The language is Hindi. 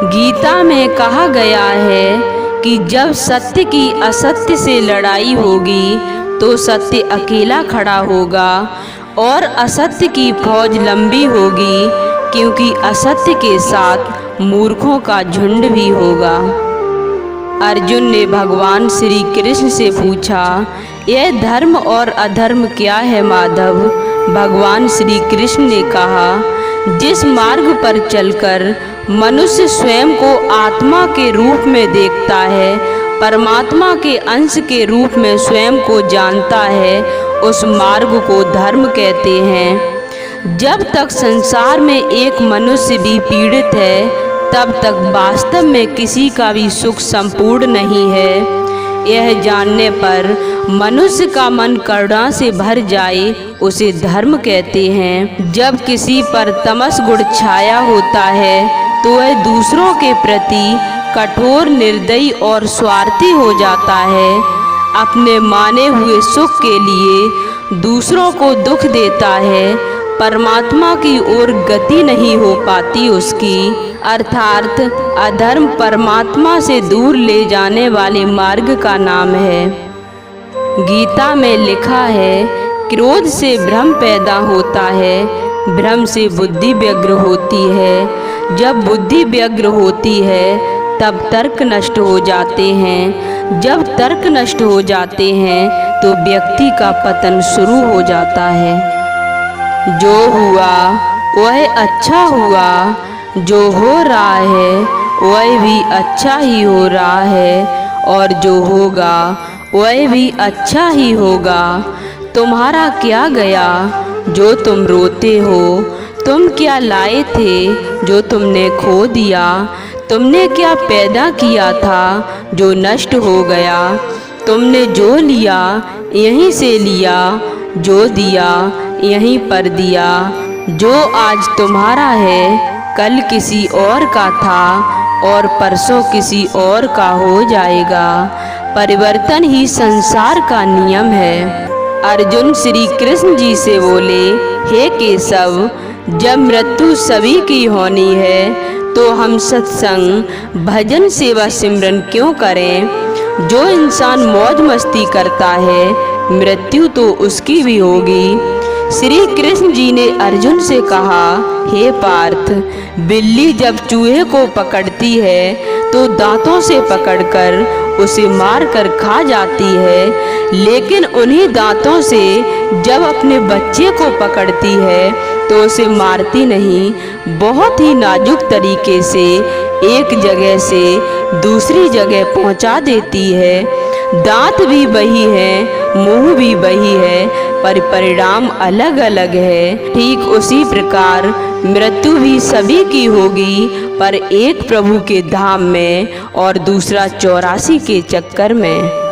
गीता में कहा गया है कि जब सत्य की असत्य से लड़ाई होगी तो सत्य अकेला खड़ा होगा और असत्य की फौज लंबी होगी, क्योंकि असत्य के साथ मूर्खों का झुंड भी होगा। अर्जुन ने भगवान श्री कृष्ण से पूछा, यह धर्म और अधर्म क्या है माधव? भगवान श्री कृष्ण ने कहा, जिस मार्ग पर चलकर मनुष्य स्वयं को आत्मा के रूप में देखता है, परमात्मा के अंश के रूप में स्वयं को जानता है, उस मार्ग को धर्म कहते हैं। जब तक संसार में एक मनुष्य भी पीड़ित है, तब तक वास्तव में किसी का भी सुख संपूर्ण नहीं है। यह जानने पर मनुष्य का मन करुणा से भर जाए, उसे धर्म कहते हैं। जब किसी पर तमस गुण छाया होता है तो वह दूसरों के प्रति कठोर, निर्दयी और स्वार्थी हो जाता है। अपने माने हुए सुख के लिए दूसरों को दुख देता है। परमात्मा की ओर गति नहीं हो पाती उसकी, अर्थात अधर्म परमात्मा से दूर ले जाने वाले मार्ग का नाम है। गीता में लिखा है, क्रोध से भ्रम पैदा होता है, भ्रम से बुद्धि व्यग्र होती है। जब बुद्धि व्यग्र होती है तब तर्क नष्ट हो जाते हैं। जब तर्क नष्ट हो जाते हैं तो व्यक्ति का पतन शुरू हो जाता है। जो हुआ वह अच्छा हुआ, जो हो रहा है वह भी अच्छा ही हो रहा है, और जो होगा वह भी अच्छा ही होगा। तुम्हारा क्या गया जो तुम रोते हो? तुम क्या लाए थे जो तुमने खो दिया? तुमने क्या पैदा किया था जो नष्ट हो गया? तुमने जो लिया यहीं से लिया, जो दिया यहीं पर दिया। जो आज तुम्हारा है कल किसी और का था और परसों किसी और का हो जाएगा। परिवर्तन ही संसार का नियम है। अर्जुन श्री कृष्ण जी से बोले, हे केशव, जब मृत्यु सभी की होनी है तो हम सत्संग, भजन, सेवा, सिमरन क्यों करें? जो इंसान मौज मस्ती करता है, मृत्यु तो उसकी भी होगी। श्री कृष्ण जी ने अर्जुन से कहा, हे पार्थ, बिल्ली जब चूहे को पकड़ती है तो दांतों से पकड़कर उसे मारकर खा जाती है, लेकिन उन्हीं दांतों से जब अपने बच्चे को पकड़ती है तो उसे मारती नहीं, बहुत ही नाजुक तरीके से एक जगह से दूसरी जगह पहुंचा देती है। दांत भी वही है, मुंह भी वही है, पर परिणाम अलग अलग है। ठीक उसी प्रकार मृत्यु भी सभी की होगी, पर एक प्रभु के धाम में और दूसरा 84 के चक्कर में।